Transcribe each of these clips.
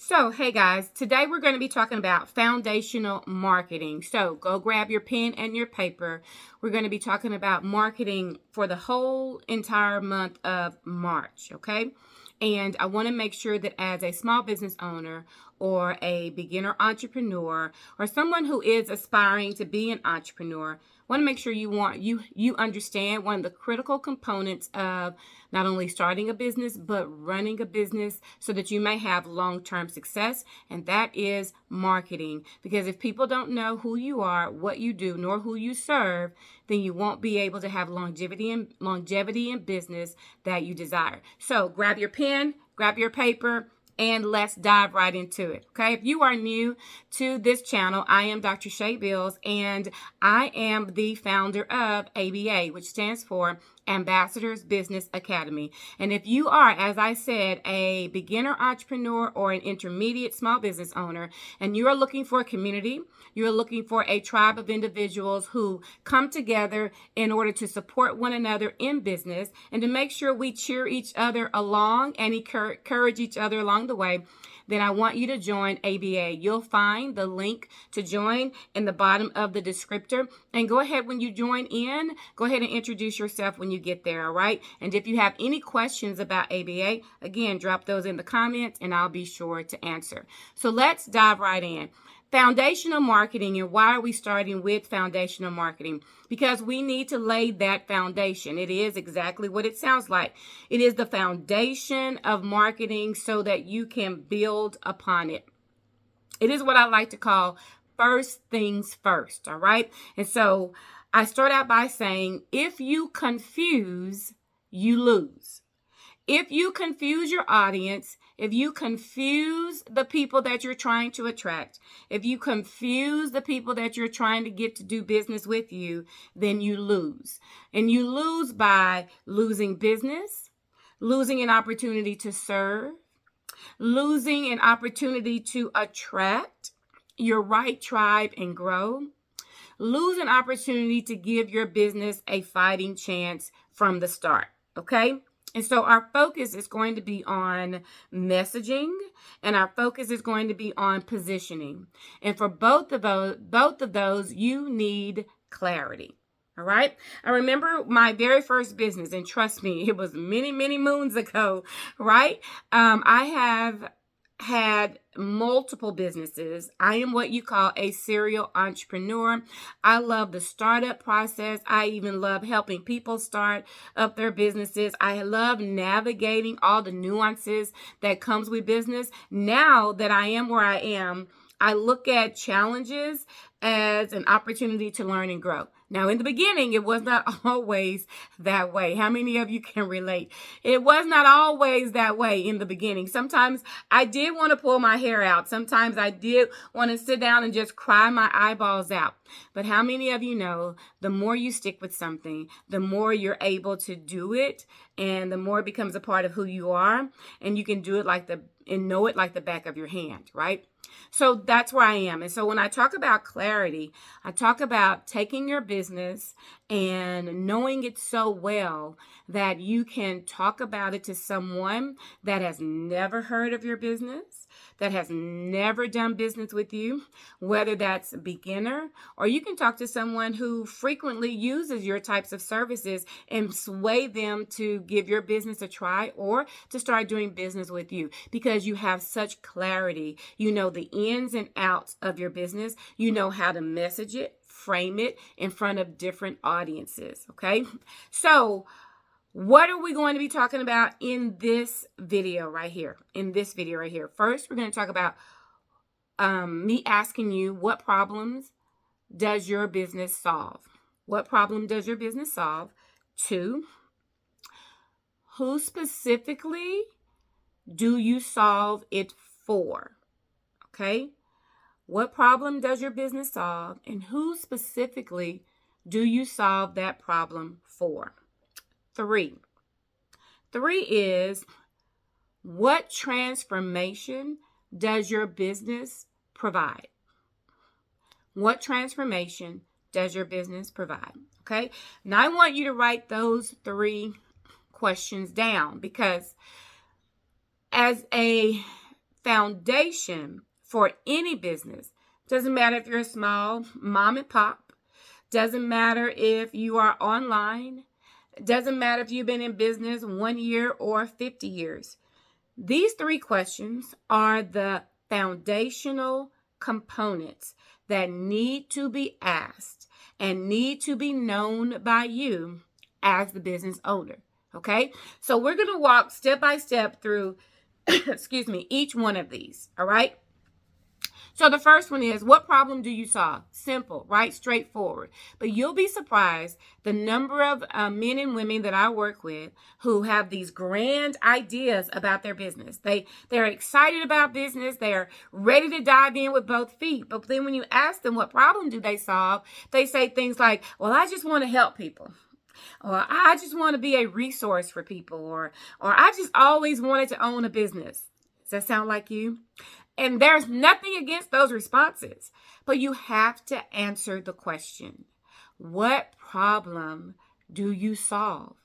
So, hey guys, today we're going to be talking about foundational marketing. So, go grab your pen and your paper. We're going to be talking about marketing for the whole entire month of March, okay? And I want to make sure that as a small business owner or a beginner entrepreneur or someone who is aspiring to be an entrepreneur, want to make sure you understand one of the critical components of not only starting a business but running a business so that you may have long-term success, and that is marketing. Because if people don't know who you are, what you do, nor who you serve, then you won't be able to have longevity in business that you desire. So grab your pen, grab your paper, and let's dive right into it. Okay, if you are new to this channel, I am Dr. Shay Bills, and I am the founder of ABA, which stands for Ambassadors Business Academy. And if you are, as I said, a beginner entrepreneur or an intermediate small business owner, and you are looking for a community, you're looking for a tribe of individuals who come together in order to support one another in business and to make sure we cheer each other along and encourage each other along the way, then I want you to join ABA. You'll find the link to join in the bottom of the descriptor. And go ahead, when you join in, go ahead and introduce yourself when you get there, all right? And if you have any questions about ABA, again, drop those in the comments and I'll be sure to answer. So let's dive right in. Foundational marketing, and why are we starting with foundational marketing? Because we need to lay that foundation. It is exactly what it sounds like. It is the foundation of marketing so that you can build upon it. It is what I like to call first things first, all right? And so I start out by saying, if you confuse, you lose. If you confuse your audience, if you confuse the people that you're trying to attract, if you confuse the people that you're trying to get to do business with you, then you lose. And you lose by losing business, losing an opportunity to serve, losing an opportunity to attract your right tribe and grow, lose an opportunity to give your business a fighting chance from the start, okay? And so our focus is going to be on messaging, and our focus is going to be on positioning. And for both of those, you need clarity. All right. I remember my very first business, and trust me, it was many, many moons ago, right? I have had multiple businesses. I am what you call a serial entrepreneur. I love the startup process. I even love helping people start up their businesses. I love navigating all the nuances that comes with business. Now that I am where I am, I look at challenges as an opportunity to learn and grow. Now, in the beginning, it was not always that way. How many of you can relate? It was not always that way in the beginning. Sometimes I did want to pull my hair out. Sometimes I did want to sit down and just cry my eyeballs out. But how many of you know the more you stick with something, the more you're able to do it, and the more it becomes a part of who you are, and you can do it and know it like the back of your hand, right? So that's where I am. And so when I talk about clarity, I talk about taking your business and knowing it so well that you can talk about it to someone that has never heard of your business, that has never done business with you, whether that's a beginner, or you can talk to someone who frequently uses your types of services and sway them to give your business a try or to start doing business with you, because you have such clarity. You know the ins and outs of your business. You know how to message it, frame it in front of different audiences, okay? So what are we going to be talking about in this video right here? First, we're going to talk about me asking you, what problems does your business solve? What problem does your business solve? 2, who specifically do you solve it for? Okay? What problem does your business solve, and who specifically do you solve that problem for? 3 is, what transformation does your business provide? What transformation does your business provide? Okay? Now I want you to write those 3 questions down, because as a foundation for any business. Doesn't matter if you're a small mom and pop. Doesn't matter if you are online. Doesn't matter if you've been in business 1 year or 50 years. These 3 questions are the foundational components that need to be asked and need to be known by you as the business owner. Okay? So we're going to walk step by step through, each one of these. All right? So the first one is, what problem do you solve? Simple, right? Straightforward. But you'll be surprised the number of men and women that I work with who have these grand ideas about their business. They're excited about business. They're ready to dive in with both feet. But then when you ask them what problem do they solve, they say things like, well, I just want to help people. Or I just want to be a resource for people. Or I just always wanted to own a business. Does that sound like you? And there's nothing against those responses, but you have to answer the question. What problem do you solve?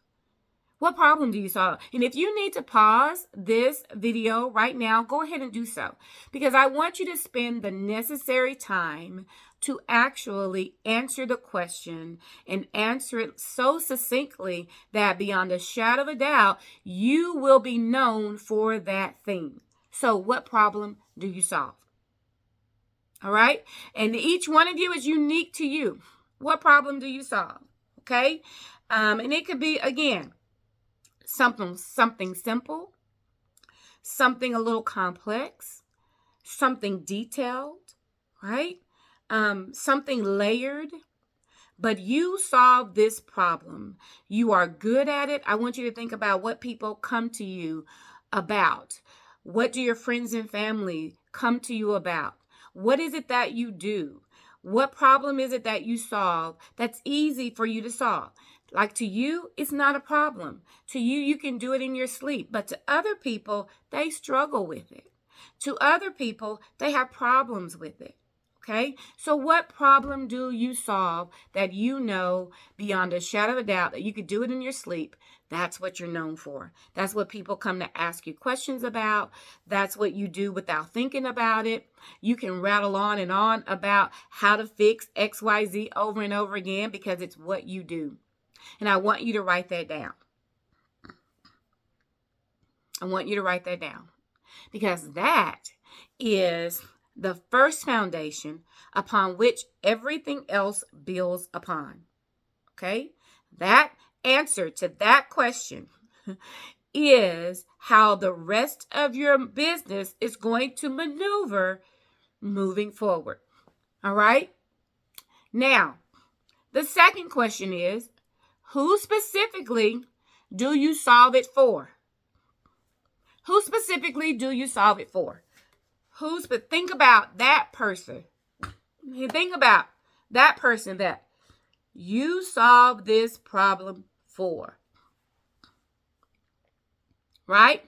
What problem do you solve? And if you need to pause this video right now, go ahead and do so, because I want you to spend the necessary time to actually answer the question and answer it so succinctly that beyond a shadow of a doubt, you will be known for that thing. So what problem do you solve? All right. And each one of you is unique to you. What problem do you solve? Okay. And it could be, again, something simple, something a little complex, something detailed, right? Something layered. But you solve this problem. You are good at it. I want you to think about what people come to you about. What do your friends and family come to you about? What is it that you do? What problem is it that you solve that's easy for you to solve? Like, to you, it's not a problem. To you, you can do it in your sleep. But to other people, they struggle with it. To other people, they have problems with it. Okay? So what problem do you solve that you know beyond a shadow of a doubt that you could do it in your sleep? That's what you're known for. That's what people come to ask you questions about. That's what you do without thinking about it. You can rattle on and on about how to fix XYZ over and over again because it's what you do. And I want you to write that down. I want you to write that down because that is the first foundation upon which everything else builds upon. Okay? That answer to that question is how the rest of your business is going to maneuver moving forward. All right? Now, the second question is, who specifically do you solve it for? Who specifically do you solve it for? Think about that person. Think about that person that you solve this problem for. Right?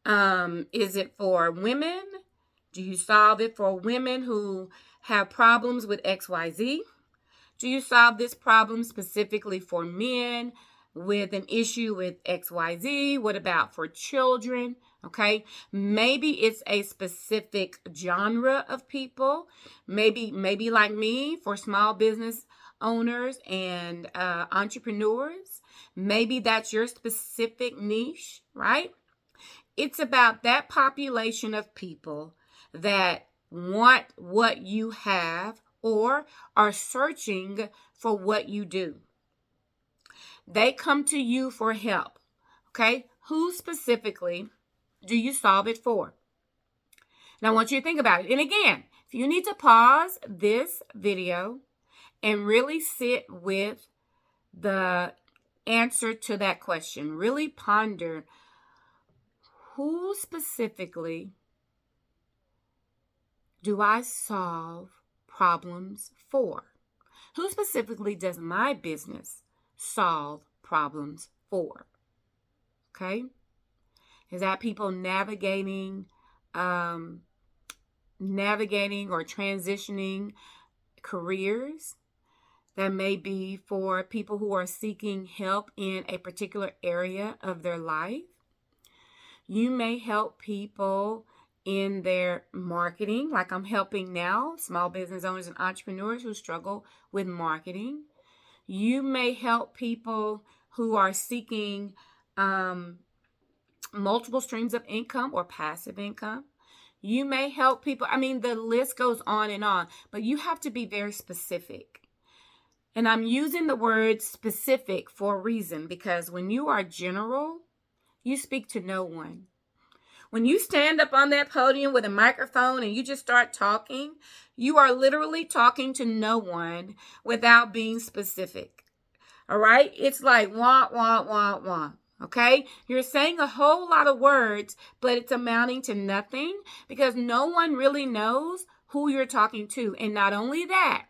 Is it for women? Do you solve it for women who have problems with XYZ? Do you solve this problem specifically for men with an issue with XYZ? What about for children? Okay, maybe it's a specific genre of people. Maybe like me, for small business owners and entrepreneurs. Maybe that's your specific niche, right? It's about that population of people that want what you have or are searching for what you do. They come to you for help. Okay, who specifically do you solve it for? Now, I want you to think about it. And again, if you need to pause this video and really sit with the answer to that question, really ponder, who specifically do I solve problems for? Who specifically does my business solve problems for? Okay? Is that people navigating or transitioning careers? That may be for people who are seeking help in a particular area of their life. You may help people in their marketing, like I'm helping now small business owners and entrepreneurs who struggle with marketing. You may help people who are seeking multiple streams of income or passive income. You may help people. I mean, the list goes on, but you have to be very specific. And I'm using the word specific for a reason, because when you are general, you speak to no one. When you stand up on that podium with a microphone and you just start talking, you are literally talking to no one without being specific. All right? It's like wah, wah, wah, wah. Okay? You're saying a whole lot of words, but it's amounting to nothing because no one really knows who you're talking to. And not only that,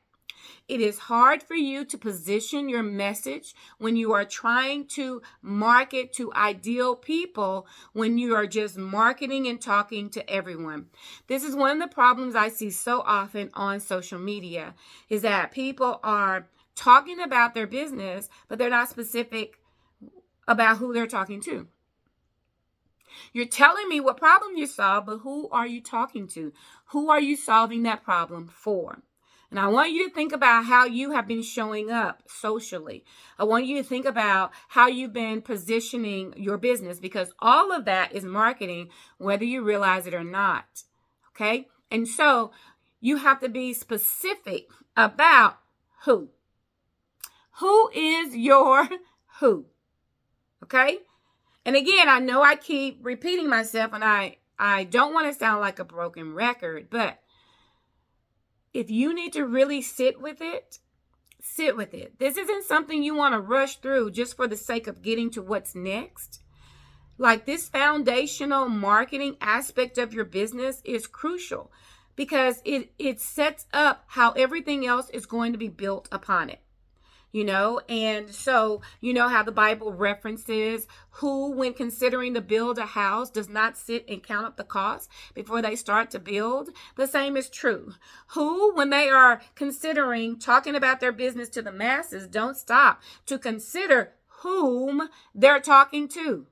it is hard for you to position your message when you are trying to market to ideal people, when you are just marketing and talking to everyone. This is one of the problems I see so often on social media, is that people are talking about their business, but they're not specific about who they're talking to. You're telling me what problem you solve, but who are you talking to? Who are you solving that problem for? And I want you to think about how you have been showing up socially. I want you to think about how you've been positioning your business, because all of that is marketing, whether you realize it or not. Okay? And so you have to be specific about who. Who is your who? Okay? And again, I know I keep repeating myself, and I don't want to sound like a broken record, but if you need to really sit with it, sit with it. This isn't something you want to rush through just for the sake of getting to what's next. Like, this foundational marketing aspect of your business is crucial because it sets up how everything else is going to be built upon it. And so, how the Bible references who, when considering to build a house, does not sit and count up the cost before they start to build. The same is true. Who, when they are considering talking about their business to the masses, don't stop to consider whom they're talking to.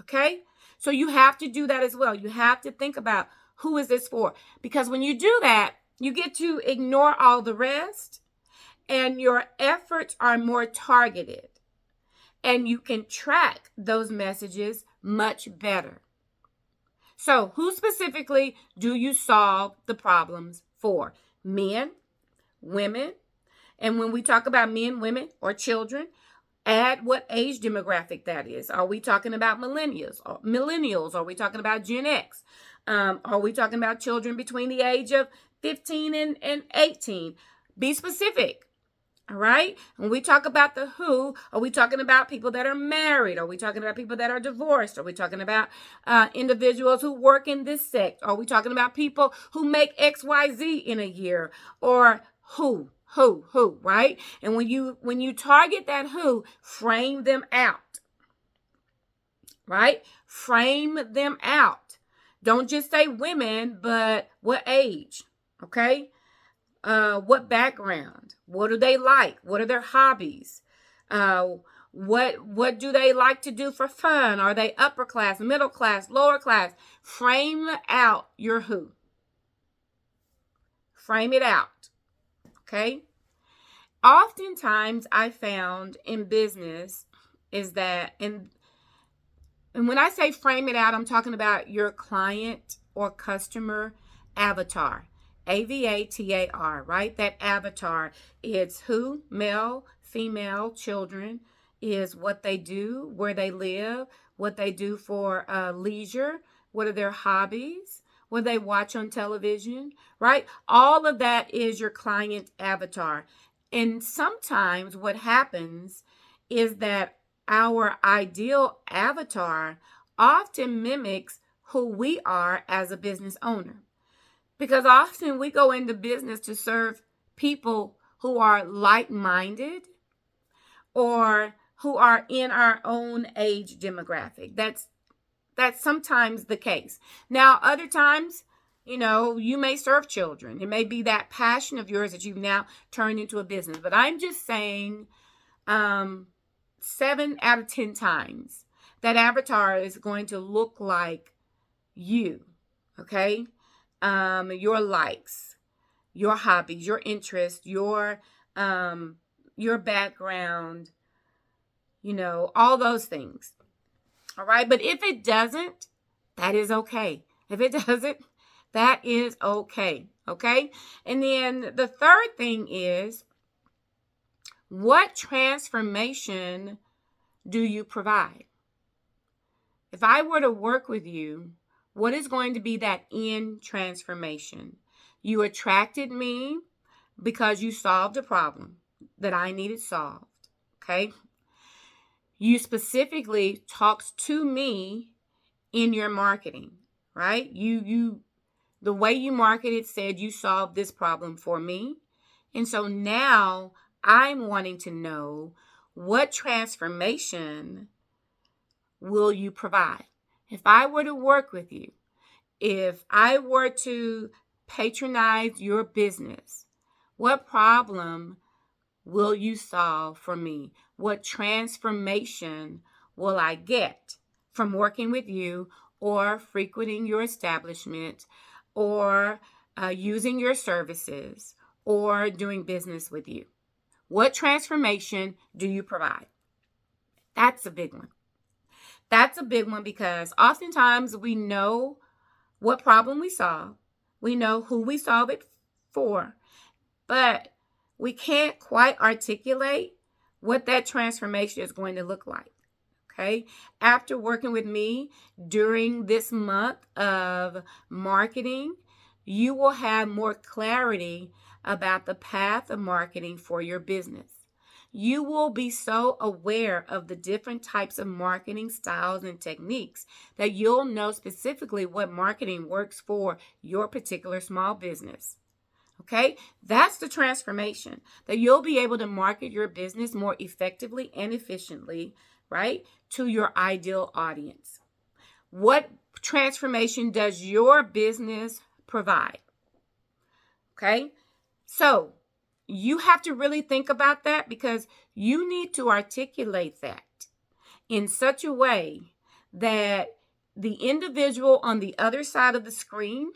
Okay? So you have to do that as well. You have to think about, who is this for? Because when you do that, you get to ignore all the rest, and your efforts are more targeted, and you can track those messages much better. So who specifically do you solve the problems for? Men, women, and when we talk about men, women, or children, add what age demographic that is. Are we talking about millennials? Are we talking about Gen X? Are we talking about children between the age of 15 and 18? Be specific. All right. When we talk about the who, are we talking about people that are married? Are we talking about people that are divorced? Are we talking about individuals who work in this sect? Are we talking about people who make XYZ in a year? Or who, right? And when you target that who, frame them out. Right? Frame them out. Don't just say women, but what age? Okay? What background? What do they like? What are their hobbies? What do they like to do for fun? Are they upper class, middle class, lower class? Frame out your who. Frame it out. Okay? Oftentimes I found in business is that, and when I say frame it out, I'm talking about your client or customer avatar. AVATAR, right? That avatar is who, male, female, children, is what they do, where they live, what they do for leisure, what are their hobbies, what they watch on television, right? All of that is your client avatar. And sometimes what happens is that our ideal avatar often mimics who we are as a business owner. Because often we go into business to serve people who are like-minded or who are in our own age demographic. That's sometimes the case. Now, other times, you may serve children. It may be that passion of yours that you've now turned into a business. But I'm just saying 7 out of 10 times that avatar is going to look like you. okay? Your likes, your hobbies, your interests, your background, all those things. All right. But if it doesn't, that is okay. If it doesn't, that is okay. Okay. And then the third thing is, what transformation do you provide? If I were to work with you, what is going to be that end transformation? You attracted me because you solved a problem that I needed solved. Okay. You specifically talked to me in your marketing, right? The way you marketed said you solved this problem for me. And so now I'm wanting to know, what transformation will you provide? If I were to work with you, if I were to patronize your business, what problem will you solve for me? What transformation will I get from working with you, or frequenting your establishment, or using your services, or doing business with you? What transformation do you provide? That's a big one. That's a big one because oftentimes we know what problem we solve. We know who we solve it for, but we can't quite articulate what that transformation is going to look like. Okay. After working with me during this month of marketing, you will have more clarity about the path of marketing for your business. You will be so aware of the different types of marketing styles and techniques that you'll know specifically what marketing works for your particular small business. Okay, that's the transformation, that you'll be able to market your business more effectively and efficiently, right, to your ideal audience. What transformation does your business provide? Okay, so you have to really think about that, because you need to articulate that in such a way that the individual on the other side of the screen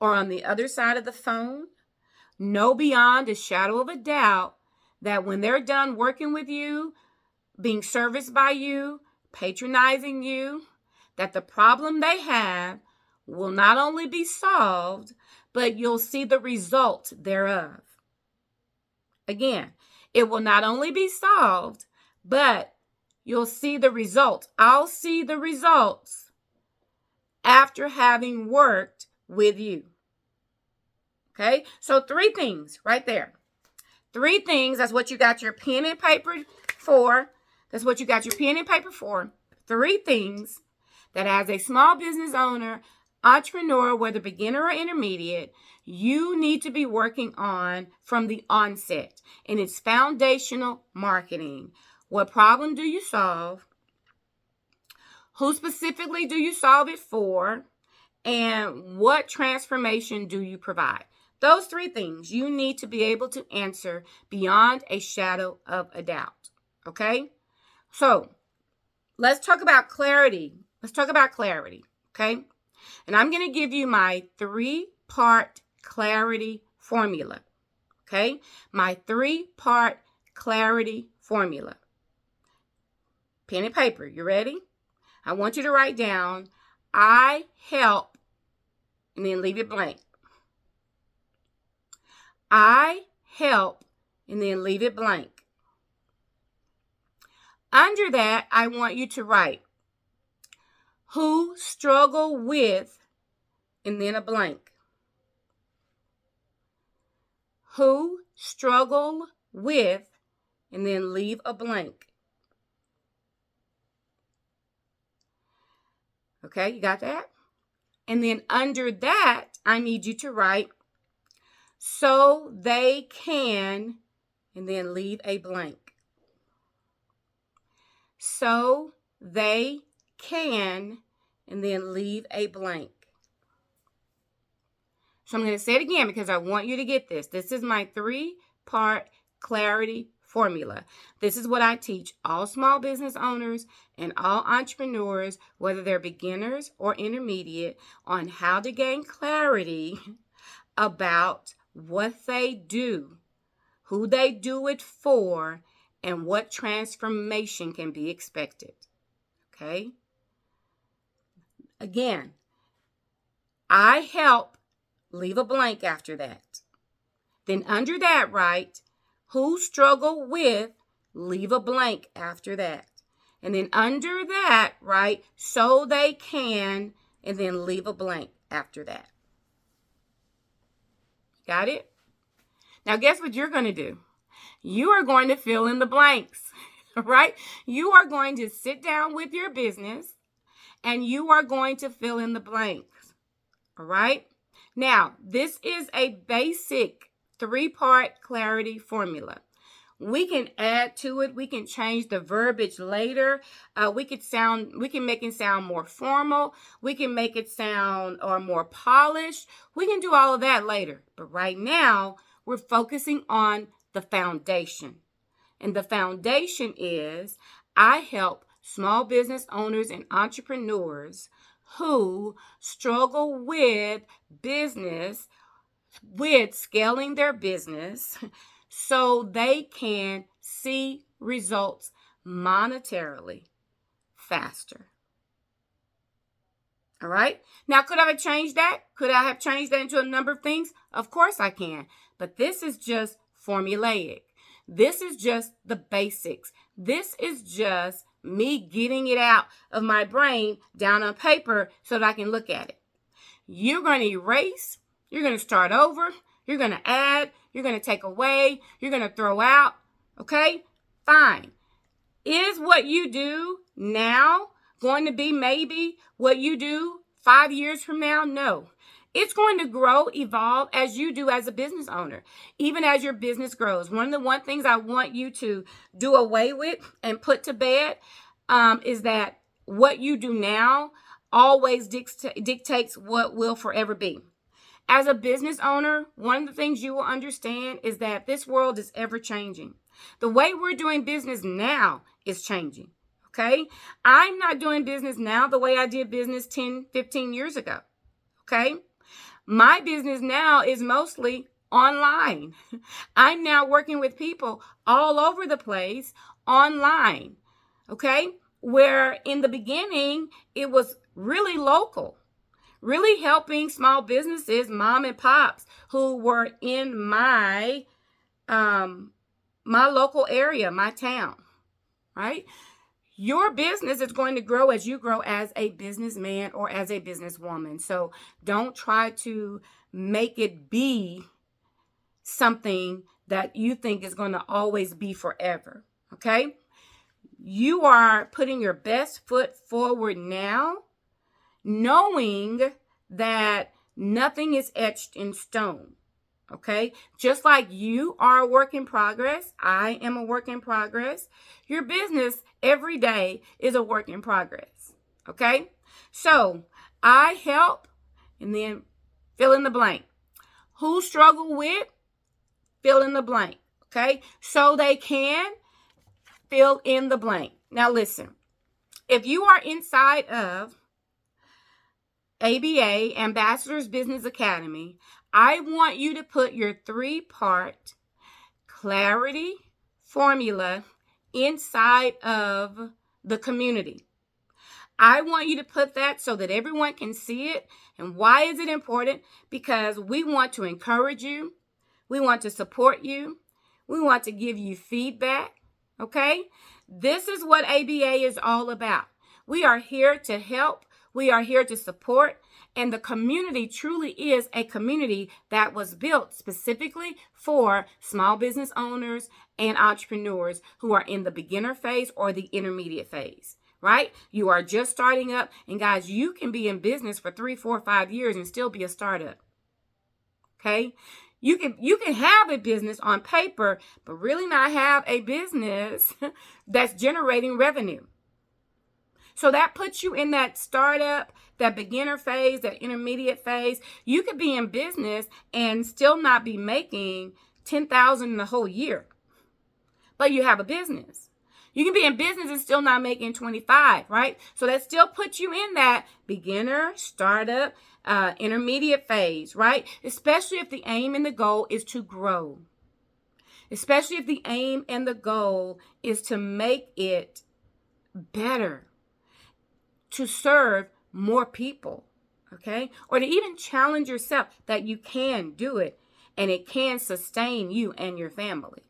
or on the other side of the phone know beyond a shadow of a doubt that when they're done working with you, being serviced by you, patronizing you, that the problem they have will not only be solved, but you'll see the result thereof. Again, it will not only be solved, but you'll see the results. I'll see the results after having worked with you. Okay, so 3 things right there. 3 things, that's what you got your pen and paper for. That's what you got your pen and paper for. 3 things that as a small business owner, entrepreneur, whether beginner or intermediate, you need to be working on from the onset. And it's foundational marketing. What problem do you solve? Who specifically do you solve it for? And what transformation do you provide? Those 3 things you need to be able to answer beyond a shadow of a doubt. Okay? So let's talk about clarity. Okay? And I'm going to give you my 3-part clarity formula. Okay? My 3-part clarity formula. Pen and paper, you ready? I want you to write down, I help, and then leave it blank. I help, and then leave it blank. Under that, I want you to write, who struggle with, and then a blank. Who struggle with, and then leave a blank. Okay, you got that? And then under that, I need you to write, so they can, and then leave a blank. So they can, and then leave a blank. So I'm going to say it again because I want you to get this. This is my 3-part clarity formula. This is what I teach all small business owners and all entrepreneurs, whether they're beginners or intermediate, on how to gain clarity about what they do, who they do it for, and what transformation can be expected. Okay? Again, I help, leave a blank after that. Then under that, write, who struggle with, leave a blank after that. And then under that, write, so they can, and then leave a blank after that. Got it? Now, guess what you're going to do? You are going to fill in the blanks, right? You are going to sit down with your business and you are going to fill in the blanks, all right? Now, this is a basic 3-part clarity formula. We can add to it. We can change the verbiage later. We can make it sound more formal. We can make it sound or more polished. We can do all of that later. But right now, we're focusing on the foundation. And the foundation is I help small business owners and entrepreneurs who struggle with scaling their business so they can see results monetarily faster. All right. Now, could I have changed that? Could I have changed that into a number of things? Of course I can. But this is just formulaic. This is just the basics. This is just me getting it out of my brain down on paper so that I can look at it. You're going to erase. You're going to start over. You're going to add. You're going to take away. You're going to throw out. Okay? Fine. Is what you do now going to be maybe what you do 5 years from now? No. It's going to grow, evolve as you do as a business owner, even as your business grows. One of the things I want you to do away with and put to bed is that what you do now always dictates what will forever be. As a business owner, one of the things you will understand is that this world is ever changing. The way we're doing business now is changing. Okay? I'm not doing business now the way I did business 10, 15 years ago. Okay? My business now is mostly online. I'm now working with people all over the place online. Okay? Where in the beginning, it was really local. Really helping small businesses, mom and pops, who were in my local area, my town, right? Your business is going to grow as you grow as a businessman or as a businesswoman. So don't try to make it be something that you think is going to always be forever, okay? You are putting your best foot forward now, knowing that nothing is etched in stone, okay? Just like you are a work in progress, I am a work in progress. Your business every day is a work in progress, okay? So I help, and then fill in the blank. Who struggle with, fill in the blank, okay? So they can, fill in the blank. Now listen, if you are inside of ABA, Ambassadors Business Academy, I want you to put your 3-part clarity formula inside of the community. I want you to put that so that everyone can see it. And why is it important? Because we want to encourage you. We want to support you. We want to give you feedback. Okay? This is what ABA is all about. We are here to help. We are here to support, and the community truly is a community that was built specifically for small business owners and entrepreneurs who are in the beginner phase or the intermediate phase, right? You are just starting up, and guys, you can be in business for 3, 4, 5 years and still be a startup, okay? You can have a business on paper, but really not have a business that's generating revenue. So that puts you in that startup, that beginner phase, that intermediate phase. You could be in business and still not be making $10,000 in the whole year. but you have a business. You can be in business and still not making 25, right? So that still puts you in that beginner, startup, intermediate phase, right? Especially if the aim and the goal is to grow. Especially if the aim and the goal is to make it better, to serve more people, okay? Or to even challenge yourself that you can do it and it can sustain you and your family.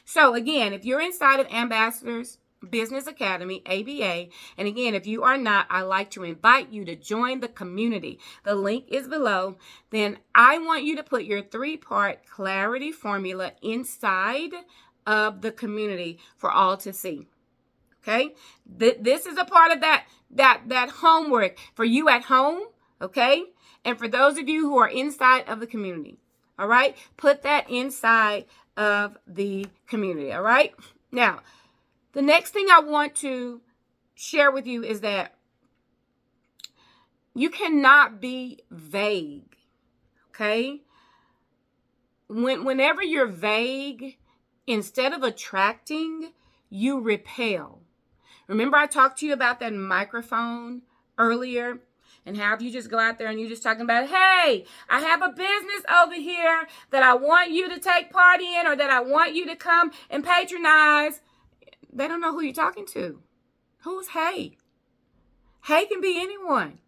So again, if you're inside of Ambassadors Business Academy, ABA, and again, if you are not, I'd like to invite you to join the community. The link is below. Then I want you to put your 3-part clarity formula inside of the community for all to see. Okay? This is a part of that homework for you at home, okay? And for those of you who are inside of the community, all right? Put that inside of the community, all right? Now, the next thing I want to share with you is that you cannot be vague, okay? Whenever you're vague, instead of attracting, you repel. Remember I talked to you about that microphone earlier and how if you just go out there and you're just talking about, hey, I have a business over here that I want you to take part in or that I want you to come and patronize. They don't know who you're talking to. Who's hey? Hey can be anyone.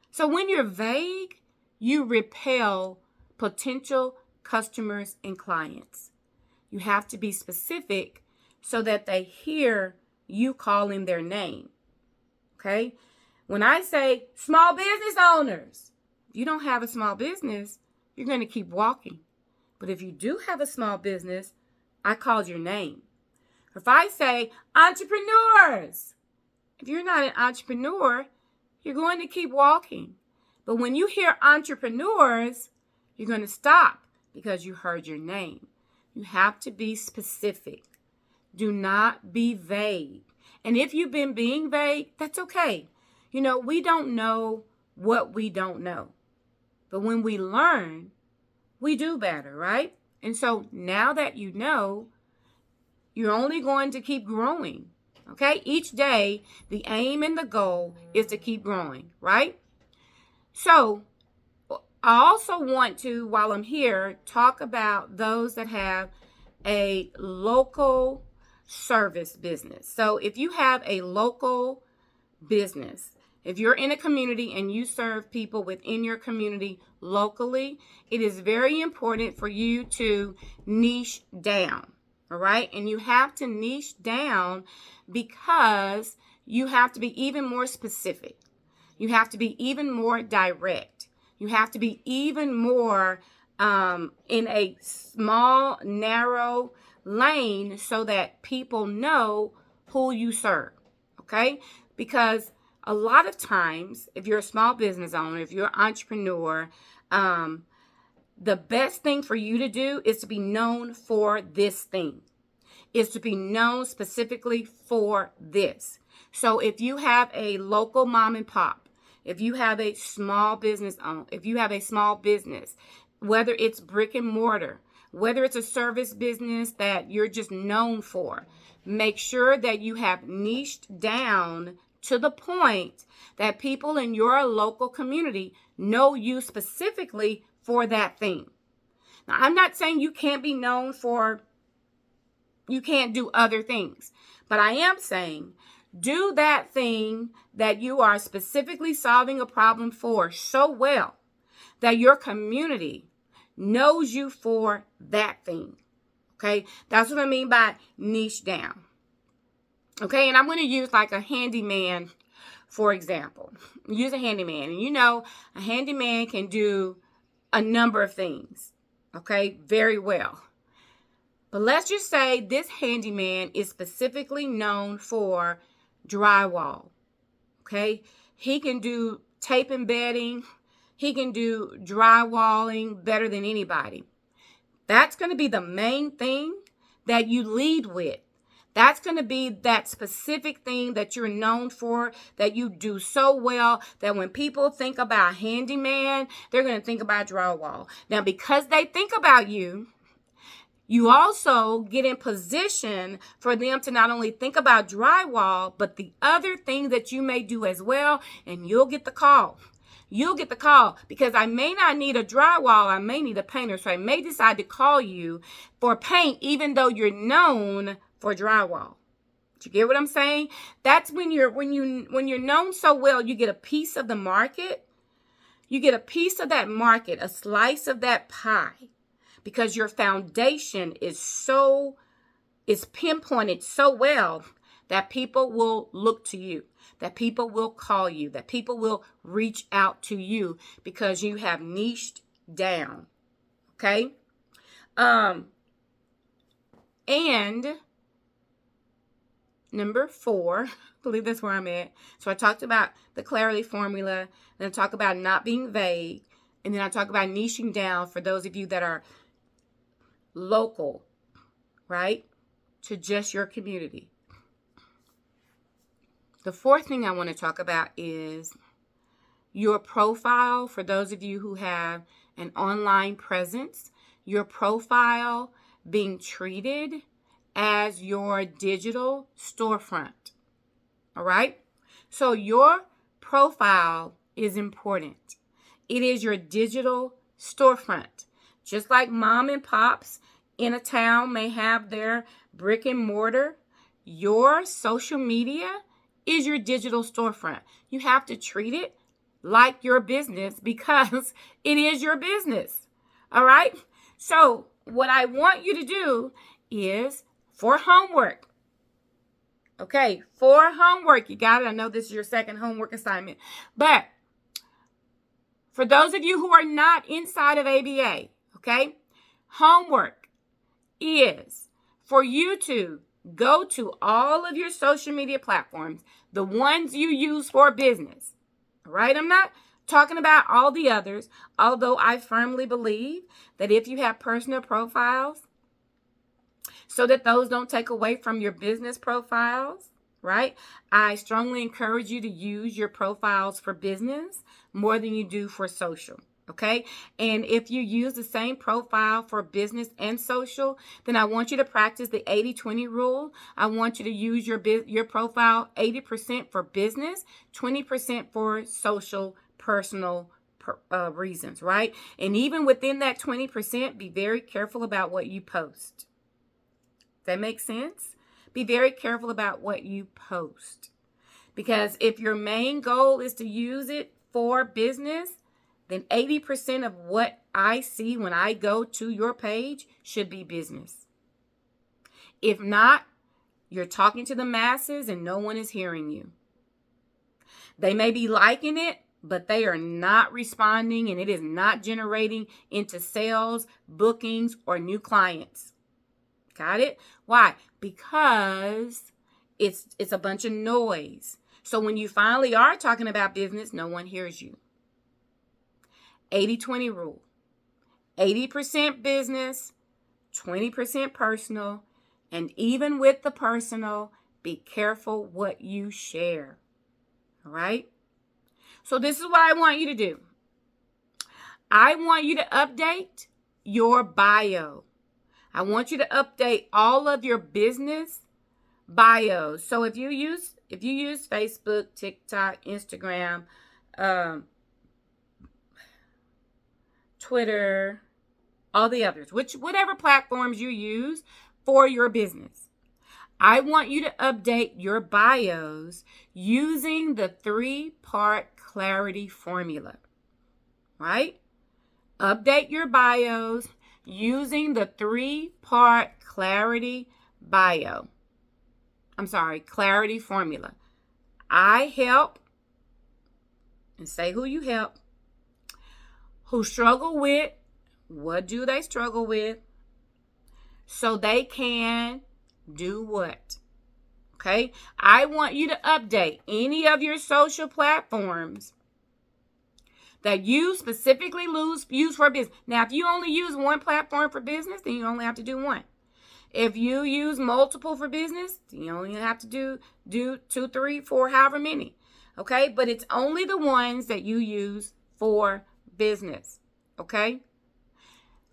So when you're vague, you repel potential customers and clients. You have to be specific so that they hear you calling their name, okay? When I say small business owners, if you don't have a small business, you're going to keep walking. But if you do have a small business, I called your name. If I say entrepreneurs, if you're not an entrepreneur, you're going to keep walking. But when you hear entrepreneurs, you're going to stop because you heard your name. You have to be specific. Do not be vague. And if you've been being vague, that's okay. You know, we don't know what we don't know. But when we learn, we do better, right? And so now that you know, you're only going to keep growing, okay? Each day, the aim and the goal is to keep growing, right? So I also want to, while I'm here, talk about those that have a local service business. So if you have a local business, if you're in a community and you serve people within your community locally, it is very important for you to niche down, all right? And you have to niche down because you have to be even more specific. You have to be even more direct. You have to be even more in a small, narrow lane so that people know who you serve, okay? Because a lot of times, if you're a small business owner, if you're an entrepreneur, the best thing for you to do is to be known for this thing, is to be known specifically for this. So if you have a local mom and pop, if you have a small business owner, if you have a small business, whether it's brick and mortar, whether it's a service business that you're just known for, make sure that you have niched down to the point that people in your local community know you specifically for that thing. Now, I'm not saying you can't be known for, you can't do other things, but I am saying do that thing that you are specifically solving a problem for so well that your community knows you for that thing. Okay, that's what I mean by niche down. Okay, and I'm going to use like a handyman, for example. Use a handyman. And you know, a handyman can do a number of things, okay, very well. But let's just say this handyman is specifically known for drywall, okay? He can do tape and bedding. He can do drywalling better than anybody. That's going to be the main thing that you lead with. That's going to be that specific thing that you're known for, that you do so well that when people think about handyman, they're going to think about drywall. Now, because they think about you, You also get in position for them to not only think about drywall, but the other things that you may do as well, and you'll get the call. You'll get the call because I may not need a drywall, I may need a painter, so I may decide to call you for paint even though you're known for drywall. Do you get what I'm saying? That's when you're known so well, you get a piece of the market. You get a piece of that market, a slice of that pie, because your foundation is pinpointed so well that people will look to you, that people will call you, that people will reach out to you because you have niched down. Okay? And number 4, I believe that's where I'm at. So I talked about the clarity formula, then I talk about not being vague, and then I talk about niching down for those of you that are local, right, to just your community. The 4th thing I want to talk about is your profile. For those of you who have an online presence, your profile being treated as your digital storefront. All right? So your profile is important. It is your digital storefront. Just like mom and pops in a town may have their brick and mortar, your social media is your digital storefront. You have to treat it like your business because it is your business. All right? So what I want you to do is for homework. Okay, for homework. You got it. I know this is your second homework assignment. But for those of you who are not inside of ABA, okay, homework is for you to go to all of your social media platforms, the ones you use for business. All right? I'm not talking about all the others, although I firmly believe that if you have personal profiles, so that those don't take away from your business profiles, right? I strongly encourage you to use your profiles for business more than you do for social, okay? And if you use the same profile for business and social, then I want you to practice the 80-20 rule. I want you to use your profile 80% for business, 20% for social, personal reasons, right? And even within that 20%, be very careful about what you post. That makes sense? Be very careful about what you post. Because if your main goal is to use it for business, then 80% of what I see when I go to your page should be business. If not, you're talking to the masses and no one is hearing you. They may be liking it, but they are not responding and it is not generating into sales, bookings, or new clients. Got it? Why? Because it's a bunch of noise. So when you finally are talking about business, no one hears you. 80-20 rule. 80% business, 20% personal. And even with the personal, be careful what you share. All right? So this is what I want you to do. I want you to update your bio. I want you to update all of your business bios. So if you use Facebook, TikTok, Instagram, Twitter, all the others, whatever platforms you use for your business, I want you to update your bios using the 3-part clarity formula. Right? Update your bios using the 3-part clarity formula. I help, and say who you help, who struggle with, what do they struggle with, so they can do what? Okay? I want you to update any of your social platforms that you specifically use for business. Now, if you only use one platform for business, then you only have to do one. If you use multiple for business, then you only have to do 2, 3, 4, however many. Okay? But it's only the ones that you use for business. Okay?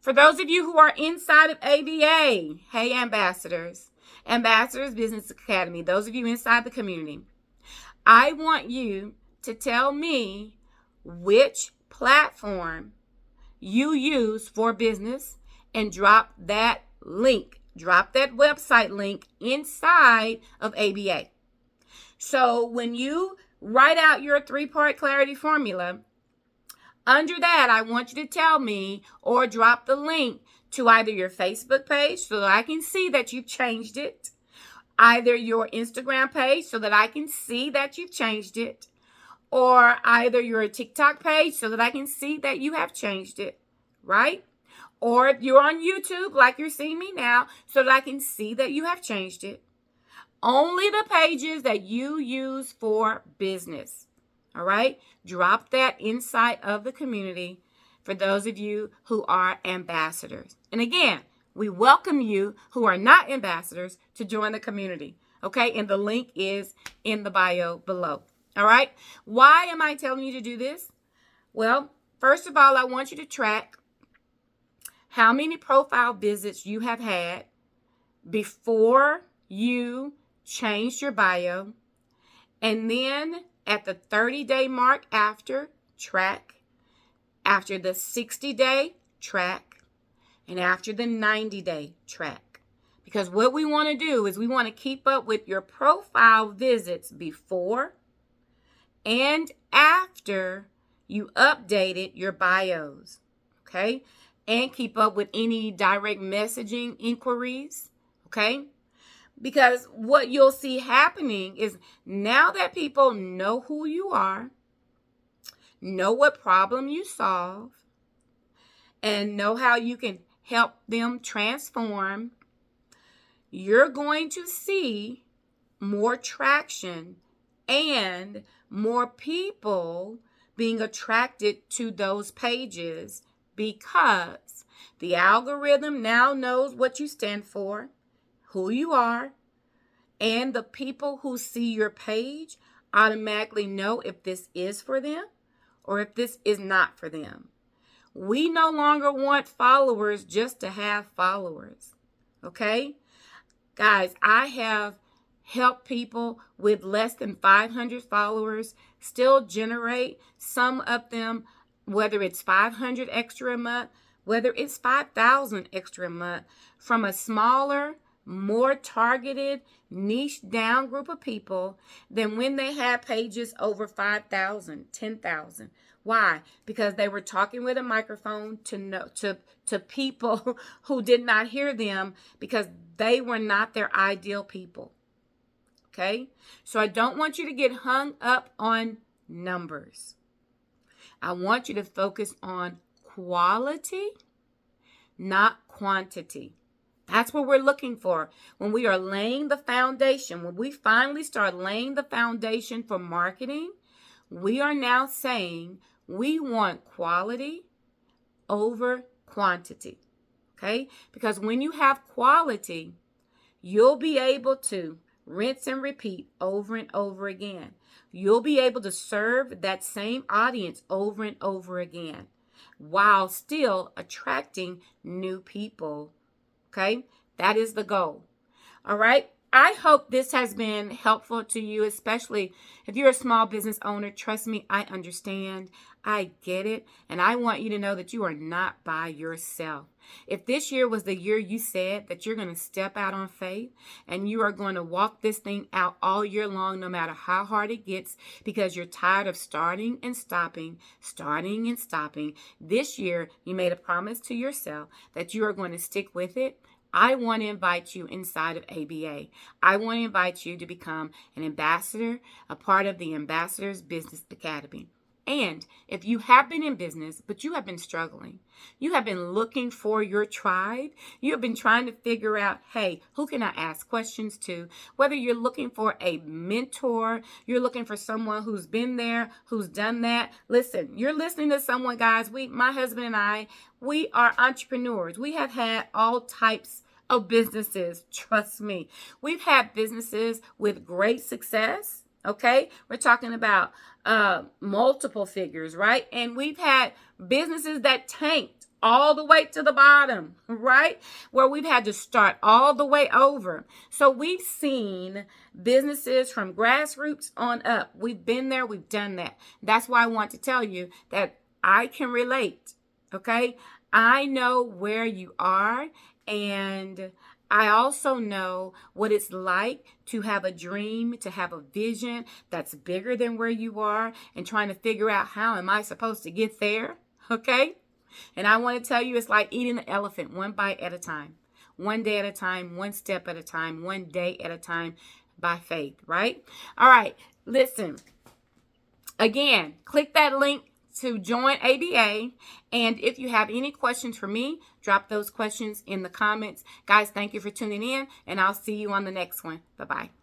For those of you who are inside of ABA, hey, ambassadors, Ambassadors Business Academy, those of you inside the community, I want you to tell me which platform you use for business and drop that link, drop that website link inside of ABA. So when you write out your 3-part clarity formula, under that, I want you to tell me or drop the link to either your Facebook page so that I can see that you've changed it, either your Instagram page so that I can see that you've changed it, or either your TikTok page so that I can see that you have changed it, right? Or if you're on YouTube like you're seeing me now so that I can see that you have changed it. Only the pages that you use for business, all right? Drop that inside of the community for those of you who are ambassadors. And again, we welcome you who are not ambassadors to join the community, okay? And the link is in the bio below, all right? Why am I telling you to do this? Well, first of all, I want you to track how many profile visits you have had before you changed your bio, and then at the 30-day mark after, track. After the 60-day, track. And after the 90-day, track. Because what we want to do is we want to keep up with your profile visits before and after you updated your bios. Okay? And keep up with any direct messaging inquiries. Okay? Because what you'll see happening is now that people know who you are, know what problem you solve, and know how you can help them transform, you're going to see more traction and more people being attracted to those pages because the algorithm now knows what you stand for, who you are, and the people who see your page automatically know if this is for them or if this is not for them. We no longer want followers just to have followers, okay? Guys, I have helped people with less than 500 followers still generate, some of them, whether it's 500 extra a month, whether it's 5,000 extra a month, from a smaller, more targeted, niche down group of people than when they had pages over 5,000, 10,000. Why? Because they were talking with a microphone to people who did not hear them because they were not their ideal people. Okay? So I don't want you to get hung up on numbers. I want you to focus on quality, not quantity. That's what we're looking for when we are laying the foundation. When we finally start laying the foundation for marketing, we are now saying we want quality over quantity, okay? Because when you have quality, you'll be able to rinse and repeat over and over again. You'll be able to serve that same audience over and over again while still attracting new people. Okay, that is the goal. All right. I hope this has been helpful to you, especially if you're a small business owner. Trust me, I understand. I get it. And I want you to know that you are not by yourself. If this year was the year you said that you're going to step out on faith and you are going to walk this thing out all year long, no matter how hard it gets, because you're tired of starting and stopping, this year you made a promise to yourself that you are going to stick with it. I want to invite you inside of ABA. I want to invite you to become an ambassador, a part of the Ambassadors Business Academy. And if you have been in business, but you have been struggling, you have been looking for your tribe, you have been trying to figure out, hey, who can I ask questions to? Whether you're looking for a mentor, you're looking for someone who's been there, who's done that. Listen, you're listening to someone, guys. My husband and I, we are entrepreneurs. We have had all types of businesses. Trust me. We've had businesses with great success. Okay, we're talking about multiple figures, right? And we've had businesses that tanked all the way to the bottom, right? Where we've had to start all the way over. So we've seen businesses from grassroots on up. We've been there. We've done that. That's why I want to tell you that I can relate, okay? I know where you are, and I also know what it's like to have a dream, to have a vision that's bigger than where you are, and trying to figure out, how am I supposed to get there, okay? And I want to tell you, it's like eating an elephant one bite at a time, one day at a time, one step at a time, one day at a time, by faith, right? All right, listen. Again, click that link to join ABA. And if you have any questions for me, drop those questions in the comments. Guys, thank you for tuning in, and I'll see you on the next one. Bye-bye.